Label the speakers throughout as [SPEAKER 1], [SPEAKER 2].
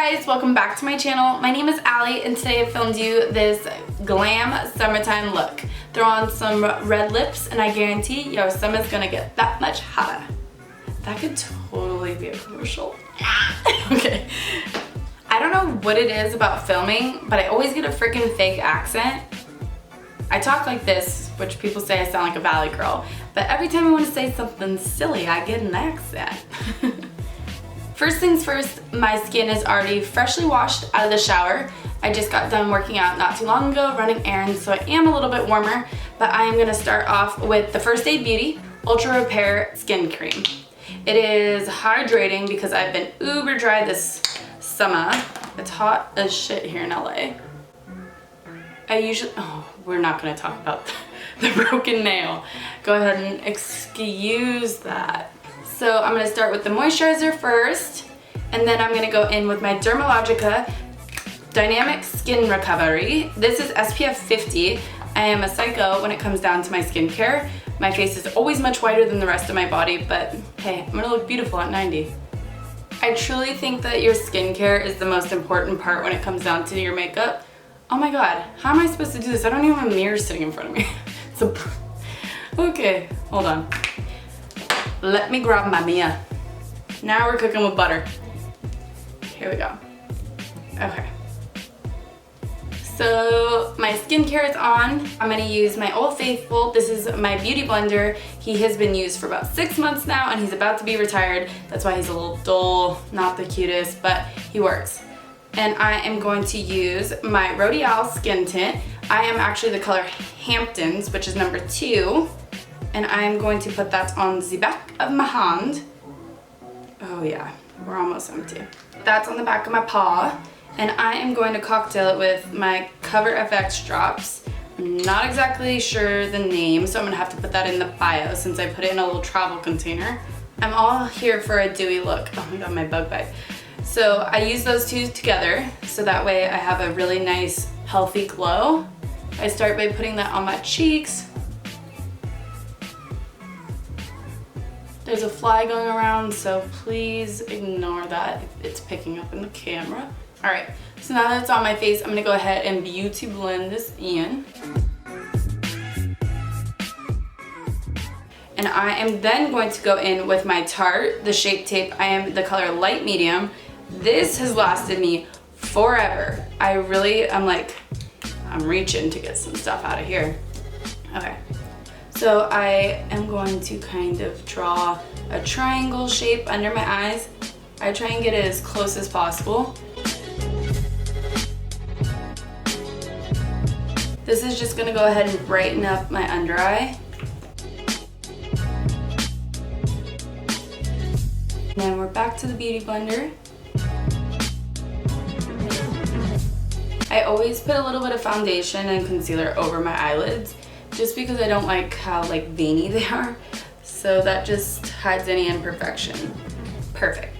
[SPEAKER 1] guys, welcome back to my channel. My name is Allie and today I filmed you this glam summertime look. Throw on some red lips and I guarantee your summer's gonna get that much hotter. That could totally be a commercial. Okay. I don't know what it is about filming, but I always get a freaking fake accent. I talk like this, which people say I sound like a valley girl, but every time I want to say something silly, I get an accent. First things first, my skin is already freshly washed out of the shower. I just got done working out not too long ago, running errands, so I am a little bit warmer, but I am gonna start off with the First Aid Beauty Ultra Repair Skin Cream. It is hydrating because I've been uber dry this summer. It's hot as shit here in LA. We're not gonna talk about the broken nail. Go ahead and excuse that. So I'm gonna start with the moisturizer first, and then I'm gonna go in with my Dermalogica Dynamic Skin Recovery. This is SPF 50. I am a psycho when it comes down to my skincare. My face is always much whiter than the rest of my body, but hey, I'm gonna look beautiful at 90. I truly think that your skincare is the most important part when it comes down to your makeup. Oh my god, how am I supposed to do this? I don't even have a mirror sitting in front of me. Okay, hold on. Let me grab my Mia. Now we're cooking with butter. Here we go. Okay. So my skincare is on. I'm gonna use my Old Faithful. This is my beauty blender. He has been used for about 6 months now and he's about to be retired. That's why he's a little dull, not the cutest, but he works. And I am going to use my Rodial Skin Tint. I am actually the color Hamptons, which is number 2. And I'm going to put that on the back of my hand. Oh yeah, we're almost empty. That's on the back of my paw. And I am going to cocktail it with my Cover FX drops. I'm not exactly sure the name, so I'm gonna have to put that in the bio since I put it in a little travel container. I'm all here for a dewy look. Oh my god, my bug bite. So I use those two together, so that way I have a really nice, healthy glow. I start by putting that on my cheeks. There's a fly going around, so please ignore that if it's picking up in the camera. All right, so now that it's on my face, I'm gonna go ahead and beauty blend this in. And I am then going to go in with my Tarte, the Shape Tape. I am the color Light Medium. This has lasted me forever. I'm reaching to get some stuff out of here. Okay. So I am going to kind of draw a triangle shape under my eyes. I try and get it as close as possible. This is just gonna go ahead and brighten up my under eye. And then we're back to the beauty blender. I always put a little bit of foundation and concealer over my eyelids, just because I don't like how veiny they are. So that just hides any imperfection. Perfect.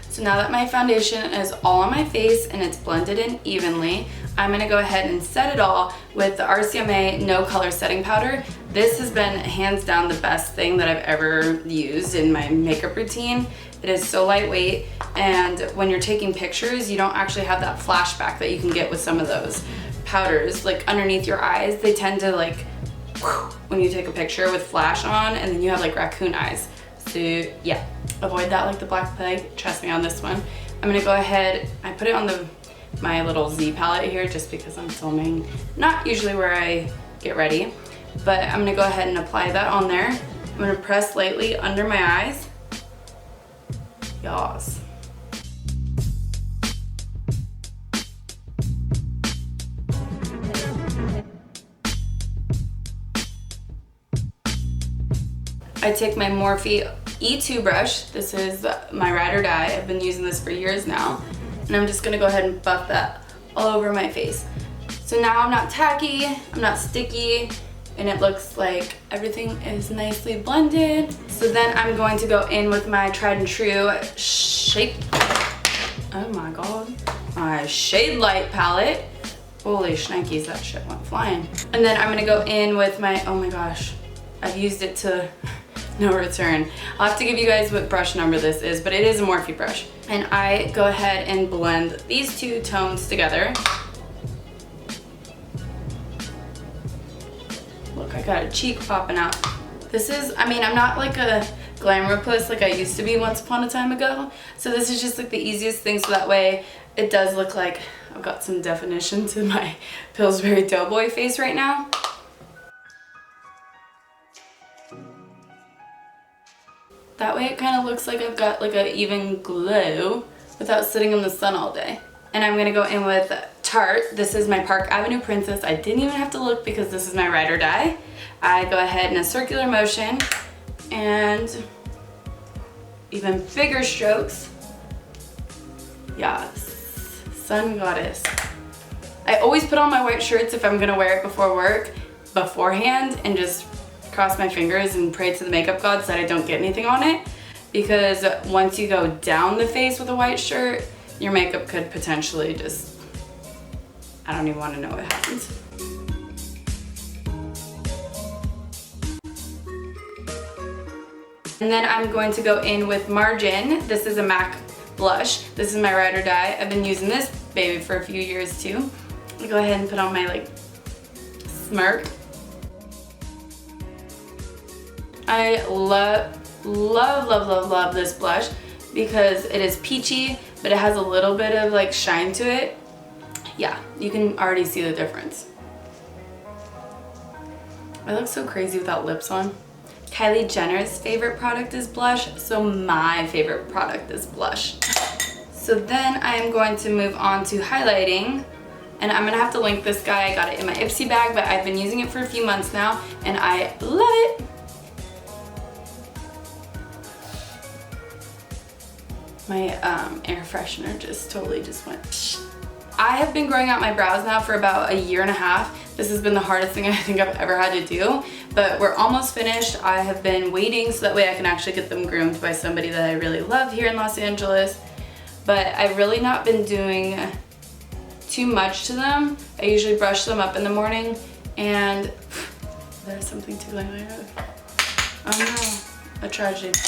[SPEAKER 1] So now that my foundation is all on my face and it's blended in evenly, I'm gonna go ahead and set it all with the RCMA No Color Setting Powder. This has been hands down the best thing that I've ever used in my makeup routine. It is so lightweight, and when you're taking pictures, you don't actually have that flashback that you can get with some of those powders. Like underneath your eyes, they tend to when you take a picture with flash on, and then you have raccoon eyes. So yeah, avoid that like the Black Plague. Trust me on this one. I'm gonna go ahead, I put it on my little Z palette here just because I'm filming. Not usually where I get ready, but I'm gonna go ahead and apply that on there. I'm gonna press lightly under my eyes. Yas. I take my Morphe E2 brush. This is my Ride or Die. I've been using this for years now. And I'm just gonna go ahead and buff that all over my face. So now I'm not tacky, I'm not sticky, and it looks like everything is nicely blended. So then I'm going to go in with my tried and true oh my god, my Shade Light palette. Holy shnikes, that shit went flying. And then I'm gonna go in with my, oh my gosh, I've used it to no return. I'll have to give you guys what brush number this is, but it is a Morphe brush. And I go ahead and blend these two tones together. Look, I got a cheek popping out. This is, I mean, I'm not like a glamour puss like I used to be once upon a time ago. So this is just like the easiest thing, so that way it does look like I've got some definition to my Pillsbury Doughboy face right now. That way it kind of looks like I've got like an even glow without sitting in the sun all day. And I'm gonna go in with Tarte. This is my Park Avenue Princess. I didn't even have to look because this is my ride or die. I go ahead in a circular motion and even bigger strokes. Yes, sun goddess. I always put on my white shirts if I'm gonna wear it before work beforehand and just cross my fingers and pray to the makeup gods that I don't get anything on it, because once you go down the face with a white shirt, your makeup could potentially just, I don't even want to know what happens. And then I'm going to go in with Margin. This is a MAC blush. This is my ride or die. I've been using this baby for a few years too. I go ahead and put on my like smirk. I love this blush because it is peachy, but it has a little bit of like shine to it. Yeah, you can already see the difference. I look so crazy without lips on. Kylie Jenner's favorite product is blush, so my favorite product is blush. So then I'm going to move on to highlighting, and I'm gonna have to link this guy. I got it in my Ipsy bag, but I've been using it for a few months now, and I love it. My air freshener just totally just went psh. I have been growing out my brows now for about a year and a half. This has been the hardest thing I think I've ever had to do, but we're almost finished. I have been waiting so that way I can actually get them groomed by somebody that I really love here in Los Angeles. But I've really not been doing too much to them. I usually brush them up in the morning, and there's something tickling my nose. Oh no, a tragedy.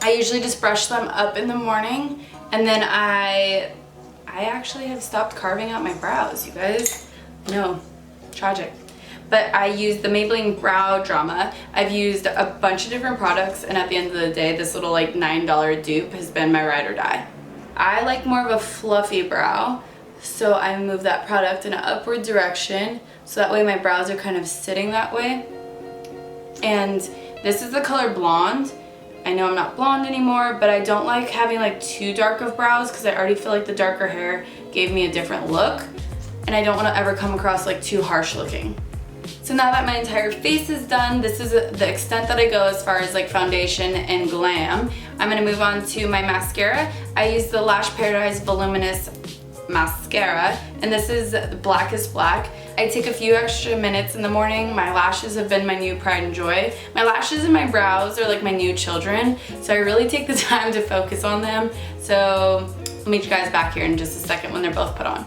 [SPEAKER 1] I usually just brush them up in the morning, and then I actually have stopped carving out my brows, you guys. No, tragic. But I use the Maybelline Brow Drama. I've used a bunch of different products, and at the end of the day, this little like $9 dupe has been my ride or die. I like more of a fluffy brow, so I move that product in an upward direction, so that way my brows are kind of sitting that way. And this is the color Blonde. I know I'm not blonde anymore, but I don't like having like too dark of brows because I already feel like the darker hair gave me a different look, and I don't want to ever come across like too harsh looking. So now that my entire face is done, this is the extent that I go as far as like foundation and glam. I'm going to move on to my mascara. I use the Lash Paradise Voluminous Mascara, and this is Blackest Black. I take a few extra minutes in the morning. My lashes have been my new pride and joy. My lashes and my brows are like my new children, so I really take the time to focus on them. So I'll meet you guys back here in just a second when they're both put on.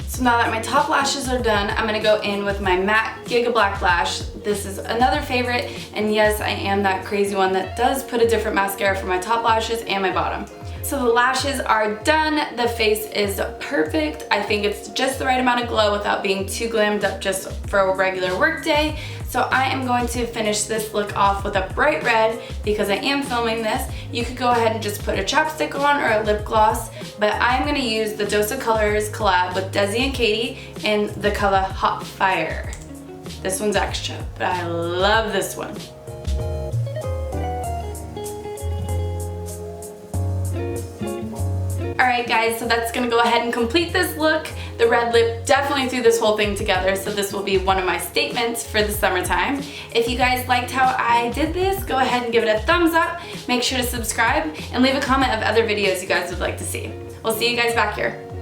[SPEAKER 1] So now that my top lashes are done, I'm gonna go in with my matte Giga Black Lash. This is another favorite, and yes, I am that crazy one that does put a different mascara for my top lashes and my bottom. So the lashes are done, the face is perfect. I think it's just the right amount of glow without being too glammed up just for a regular work day. So I am going to finish this look off with a bright red because I am filming this. You could go ahead and just put a chapstick on or a lip gloss, but I'm gonna use the Dose of Colors collab with Desi and Katie in the color Hot Fire. This one's extra, but I love this one. Alright guys, so that's gonna go ahead and complete this look. The red lip definitely threw this whole thing together, so this will be one of my statements for the summertime. If you guys liked how I did this, go ahead and give it a thumbs up. Make sure to subscribe and leave a comment of other videos you guys would like to see. We'll see you guys back here.